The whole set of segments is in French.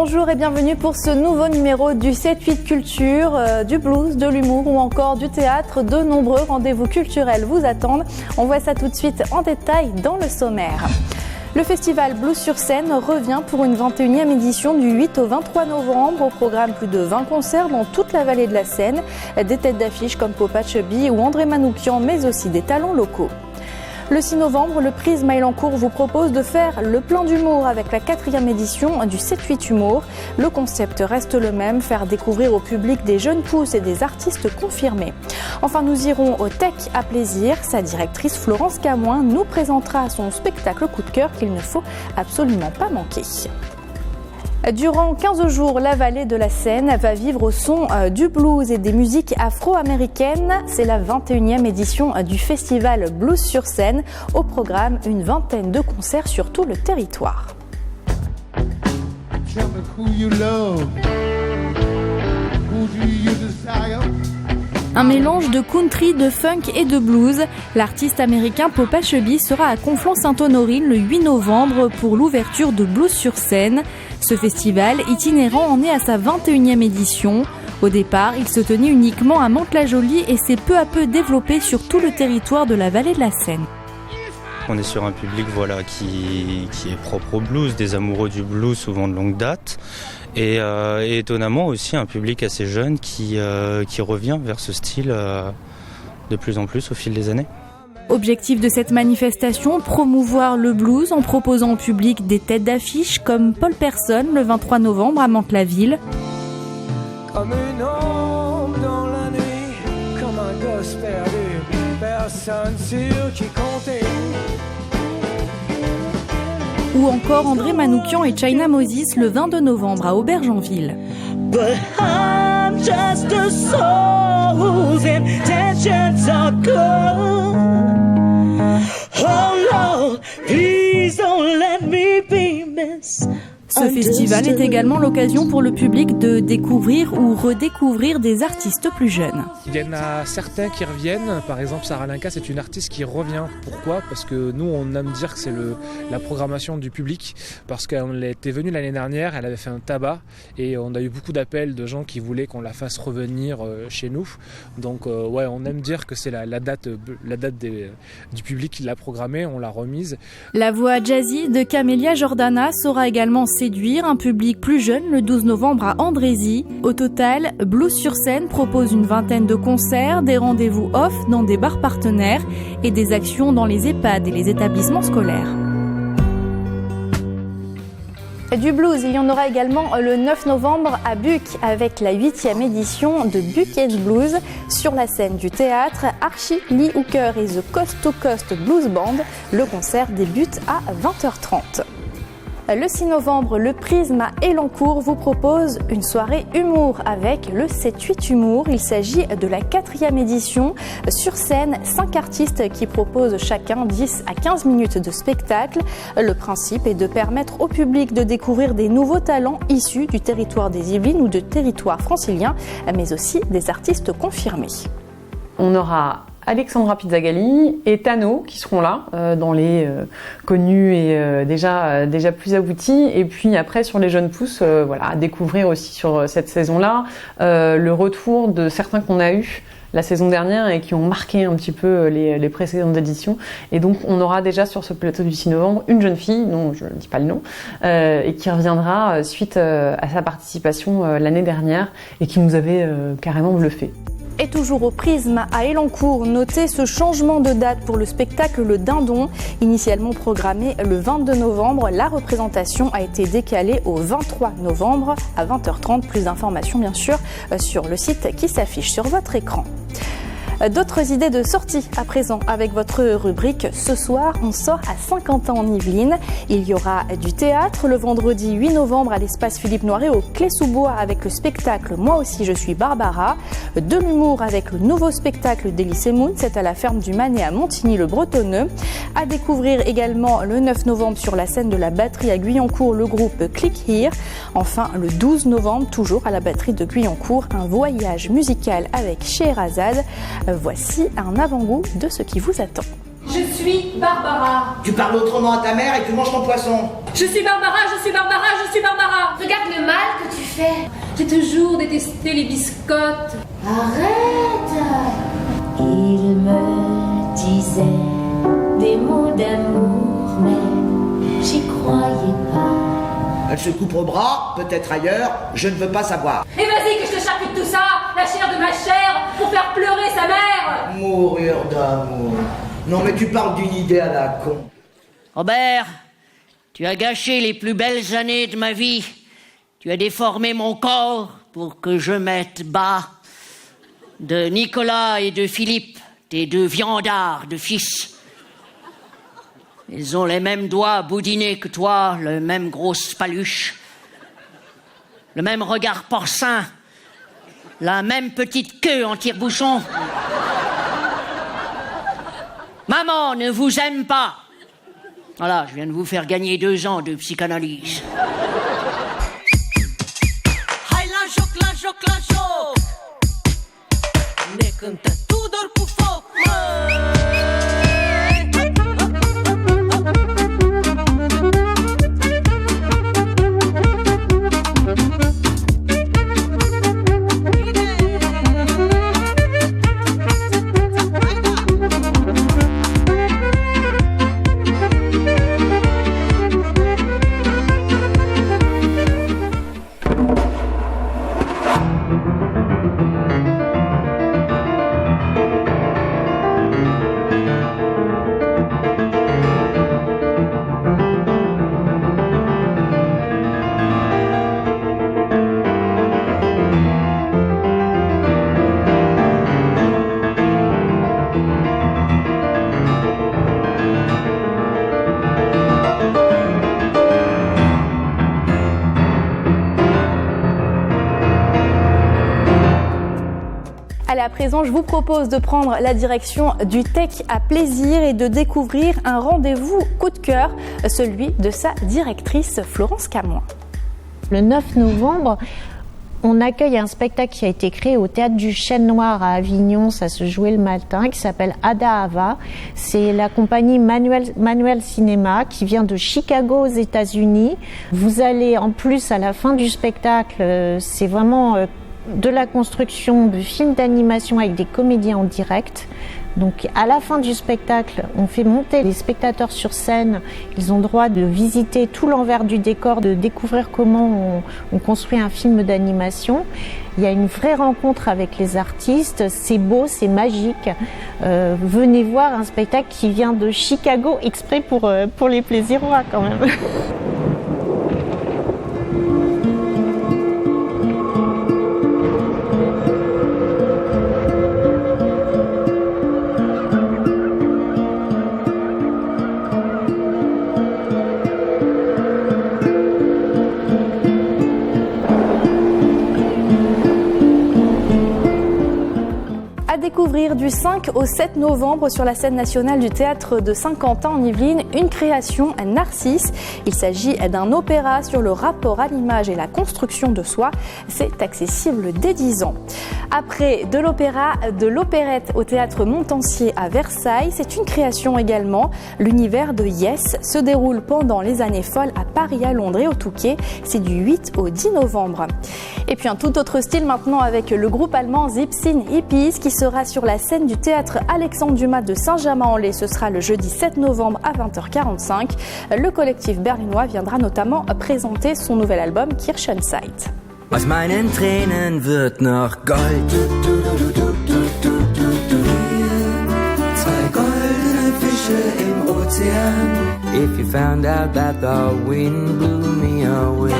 Bonjour et bienvenue pour ce nouveau numéro du 7-8 Culture, du blues, de l'humour ou encore du théâtre. De nombreux rendez-vous culturels vous attendent. On voit ça tout de suite en détail dans le sommaire. Le festival Blues sur scène revient pour une 21e édition du 8 au 23 novembre. Au programme, plus de 20 concerts dans toute la vallée de la Seine. Des têtes d'affiche comme Popa Chubby ou André Manoukian, mais aussi des talents locaux. Le 6 novembre, le Prisme à Elancourt vous propose de faire le plein d'humour avec la 4e édition du 7-8 Humour. Le concept reste le même, faire découvrir au public des jeunes pousses et des artistes confirmés. Enfin, nous irons au Tech à Plaisir. Sa directrice Florence Camoin nous présentera son spectacle coup de cœur qu'il ne faut absolument pas manquer. Durant 15 jours, la vallée de la Seine va vivre au son du blues et des musiques afro-américaines. C'est la 21e édition du festival Blues sur scène. Au programme, une vingtaine de concerts sur tout le territoire. Un mélange de country, de funk et de blues. L'artiste américain Popa Chubby sera à Conflans-Sainte-Honorine le 8 novembre pour l'ouverture de Blues sur scène. Ce festival itinérant en est à sa 21e édition. Au départ, il se tenait uniquement à Mantes-la-Jolie et s'est peu à peu développé sur tout le territoire de la vallée de la Seine. On est sur un public qui est propre au blues, des amoureux du blues souvent de longue date. Et étonnamment aussi un public assez jeune qui revient vers ce style de plus en plus au fil des années. Objectif de cette manifestation, promouvoir le blues en proposant au public des têtes d'affiche comme Paul Person le 23 novembre à Mantes-la-Ville. Comme une ombre dans la nuit, comme un gosse perdu, personne sûr qui comptait. Ou encore André Manoukian et China Moses le 22 novembre à Aubergenville. But I'm just a soul whose intentions are good. Oh Lord, please don't let me be misunderstood. Ce festival est également l'occasion pour le public de découvrir ou redécouvrir des artistes plus jeunes. Il y en a certains qui reviennent, par exemple Sarah Linka, c'est une artiste qui revient. Pourquoi ? Parce que nous on aime dire que c'est la programmation du public, parce qu'elle était venue l'année dernière, elle avait fait un tabac et on a eu beaucoup d'appels de gens qui voulaient qu'on la fasse revenir chez nous. Donc on aime dire que c'est la date du public qui l'a programmée, on l'a remise. La voix jazzy de Camélia Jordana saura également séduire un public plus jeune le 12 novembre à Andrézy. Au total, Blues sur scène propose une vingtaine de concerts, des rendez-vous off dans des bars partenaires et des actions dans les EHPAD et les établissements scolaires. Du blues, il y en aura également le 9 novembre à Buc avec la 8e édition de Buc & Blues. Sur la scène du théâtre, Archie Lee Hooker et The Coast to Coast Blues Band. Le concert débute à 20h30. Le 6 novembre, le Prisme à Elancourt vous propose une soirée humour avec le 7-8 Humour. Il s'agit de la 4e édition. Sur scène, 5 artistes qui proposent chacun 10 à 15 minutes de spectacle. Le principe est de permettre au public de découvrir des nouveaux talents issus du territoire des Yvelines ou de territoire francilien, mais aussi des artistes confirmés. On aura Alexandra Pizzagalli et Tano qui seront là dans les connus et déjà plus aboutis. Et puis après sur les jeunes pousses, à découvrir aussi sur cette saison-là le retour de certains qu'on a eu la saison dernière et qui ont marqué un petit peu les précédentes éditions. Et donc on aura déjà sur ce plateau du 6 novembre une jeune fille, dont je ne dis pas le nom, et qui reviendra suite à sa participation l'année dernière et qui nous avait carrément bluffé. Et toujours au Prisme à Elancourt, notez ce changement de date pour le spectacle Le Dindon. Initialement programmé le 22 novembre, la représentation a été décalée au 23 novembre à 20h30. Plus d'informations bien sûr sur le site qui s'affiche sur votre écran. D'autres idées de sortie à présent avec votre rubrique. Ce soir, on sort à Saint-Quentin en Yvelines. Il y aura du théâtre le vendredi 8 novembre à l'espace Philippe Noiret au Clé-sous-Bois avec le spectacle Moi aussi je suis Barbara. De l'humour avec le nouveau spectacle d'Elysée Moon, c'est à la ferme du Manet à Montigny-le-Bretonneux. À découvrir également le 9 novembre sur la scène de la batterie à Guyancourt, le groupe Click Here. Enfin, le 12 novembre, toujours à la batterie de Guyancourt, un voyage musical avec Scheherazade. Voici un avant-goût de ce qui vous attend. Je suis suis Barbara. Tu parles autrement à ta mère et tu manges ton poisson. Je suis Barbara, je suis Barbara, je suis Barbara. Regarde le mal que tu fais. J'ai toujours détesté les biscottes. Arrête. Il me disait des mots d'amour, mais j'y croyais pas. Elle se coupe au bras, peut-être ailleurs, je ne veux pas savoir. Et vas-y que je te charcute tout ça, la chair de ma chair, pour faire pleurer sa mère. Mourir d'amour. Non mais tu parles d'une idée à la con. Robert, tu as gâché les plus belles années de ma vie. Tu as déformé mon corps pour que je mette bas. De Nicolas et de Philippe, tes deux viandards de fils. Ils ont les mêmes doigts boudinés que toi, le même grosse paluche, le même regard porcin, la même petite queue en tire-bouchon. Maman ne vous aime pas. Voilà, je viens de vous faire gagner 2 ans de psychanalyse. Ne cântă Tudor cu foc, Allez, à présent, je vous propose de prendre la direction du Tech à Plaisir et de découvrir un rendez-vous coup de cœur, celui de sa directrice Florence Camoin. Le 9 novembre, on accueille un spectacle qui a été créé au Théâtre du Chêne Noir à Avignon, ça se jouait le matin, qui s'appelle Ada Ava. C'est la compagnie Manuel Cinéma qui vient de Chicago aux États-Unis. Vous allez en plus à la fin du spectacle, c'est vraiment de la construction de films d'animation avec des comédiens en direct. Donc à la fin du spectacle, on fait monter les spectateurs sur scène. Ils ont le droit de visiter tout l'envers du décor, de découvrir comment on construit un film d'animation. Il y a une vraie rencontre avec les artistes. C'est beau, c'est magique. Venez voir un spectacle qui vient de Chicago exprès pour les Plaisirois quand même. Découvrir du 5 au 7 novembre sur la scène nationale du théâtre de Saint-Quentin en Yvelines une création Narcisse. Il s'agit d'un opéra sur le rapport à l'image et la construction de soi. C'est accessible dès 10 ans. Après de l'opéra, de l'opérette au théâtre Montansier à Versailles, c'est une création également. L'univers de Yes se déroule pendant les années folles à Paris, à Londres et au Touquet. C'est du 8 au 10 novembre. Et puis un tout autre style maintenant avec le groupe allemand Zipsin Hippies qui sera sur la scène du théâtre Alexandre Dumas de Saint-Germain-en-Laye. Ce sera le jeudi 7 novembre à 20h45. Le collectif berlinois viendra notamment présenter son nouvel album Kirchenzeit. Aus meinen Tränen wird noch Gold. Zwei goldene Fische im Ozean. If you found out that the wind blew me away.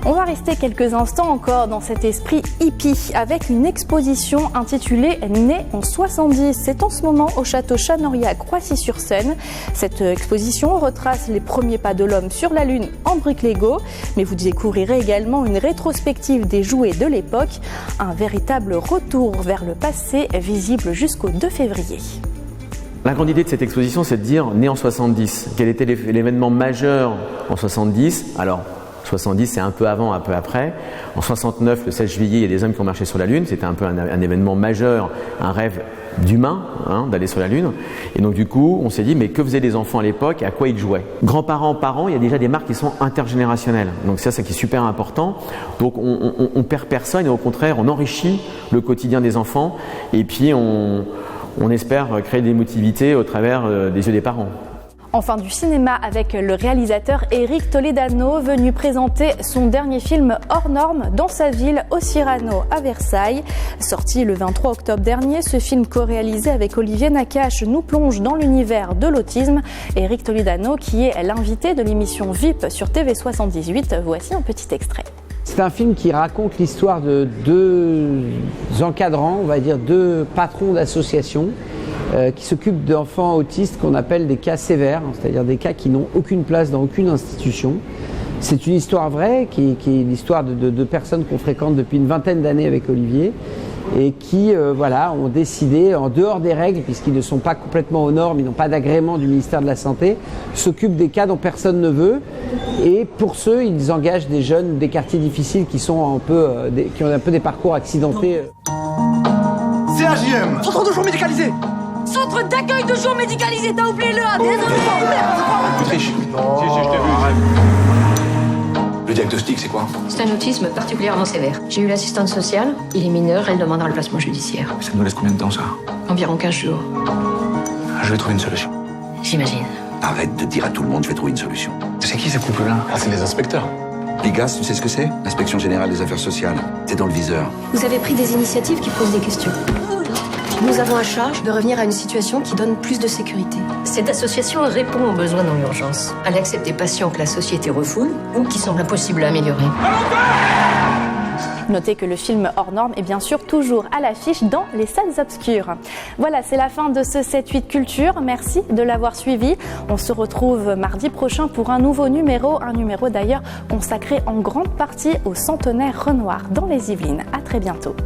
On va rester quelques instants encore dans cet esprit hippie avec une exposition intitulée Né en 70. C'est en ce moment au château Chanorier à Croissy-sur-Seine. Cette exposition retrace les premiers pas de l'homme sur la Lune en briques Lego, mais vous découvrirez également une rétrospective des jouets de l'époque, un véritable retour vers le passé visible jusqu'au 2 février. La grande idée de cette exposition, c'est de dire, né en 70, quel était l'événement majeur en 70 ? Alors, 70, c'est un peu avant, un peu après. En 69, le 16 juillet, il y a des hommes qui ont marché sur la Lune. C'était un peu un événement majeur, un rêve d'humain, d'aller sur la Lune. Et donc du coup, on s'est dit, mais que faisaient les enfants à l'époque et à quoi ils jouaient ? Grands-parents, parents, il y a déjà des marques qui sont intergénérationnelles. Donc ça, c'est qui est super important. Donc on perd personne et au contraire, on enrichit le quotidien des enfants. Et puis on espère créer de l'émotivité au travers des yeux des parents. Enfin du cinéma avec le réalisateur Eric Toledano venu présenter son dernier film hors norme dans sa ville au Cyrano à Versailles. Sorti le 23 octobre dernier, ce film co-réalisé avec Olivier Nakache nous plonge dans l'univers de l'autisme. Eric Toledano qui est l'invité de l'émission VIP sur TV78. Voici un petit extrait. C'est un film qui raconte l'histoire de deux encadrants, on va dire deux patrons d'associations qui s'occupent d'enfants autistes qu'on appelle des cas sévères, c'est-à-dire des cas qui n'ont aucune place dans aucune institution. C'est une histoire vraie, qui est l'histoire de personnes qu'on fréquente depuis une vingtaine d'années avec Olivier et qui ont décidé, en dehors des règles, puisqu'ils ne sont pas complètement aux normes, ils n'ont pas d'agrément du ministère de la Santé, s'occupent des cas dont personne ne veut. Et pour ceux, ils engagent des jeunes des quartiers difficiles qui ont un peu des parcours accidentés. CAJM, centre de jour médicalisé. Centre d'accueil de jour médicalisé, t'as oublié le A, désolé. Tu triches. Si, je t'ai vu. Le diagnostic, c'est quoi? C'est un autisme particulièrement sévère. J'ai eu l'assistante sociale, il est mineur, elle demandera le placement judiciaire. Ça nous laisse combien de temps, ça? Environ 15 jours. Je vais trouver une solution. J'imagine. Arrête de dire à tout le monde, je vais trouver une solution. C'est qui ce couple-là? Ah, c'est les inspecteurs. L'IGAS, tu sais ce que c'est? L'Inspection Générale des Affaires Sociales. C'est dans le viseur. Vous avez pris des initiatives qui posent des questions. Nous avons à charge de revenir à une situation qui donne plus de sécurité. Cette association répond aux besoins dans l'urgence. Elle accepte des patients que la société refoule ou qui semblent impossibles à améliorer. Notez que le film hors norme est bien sûr toujours à l'affiche dans les salles obscures. Voilà, c'est la fin de ce 7-8 Culture. Merci de l'avoir suivi. On se retrouve mardi prochain pour un nouveau numéro. Un numéro d'ailleurs consacré en grande partie au centenaire Renoir dans les Yvelines. À très bientôt.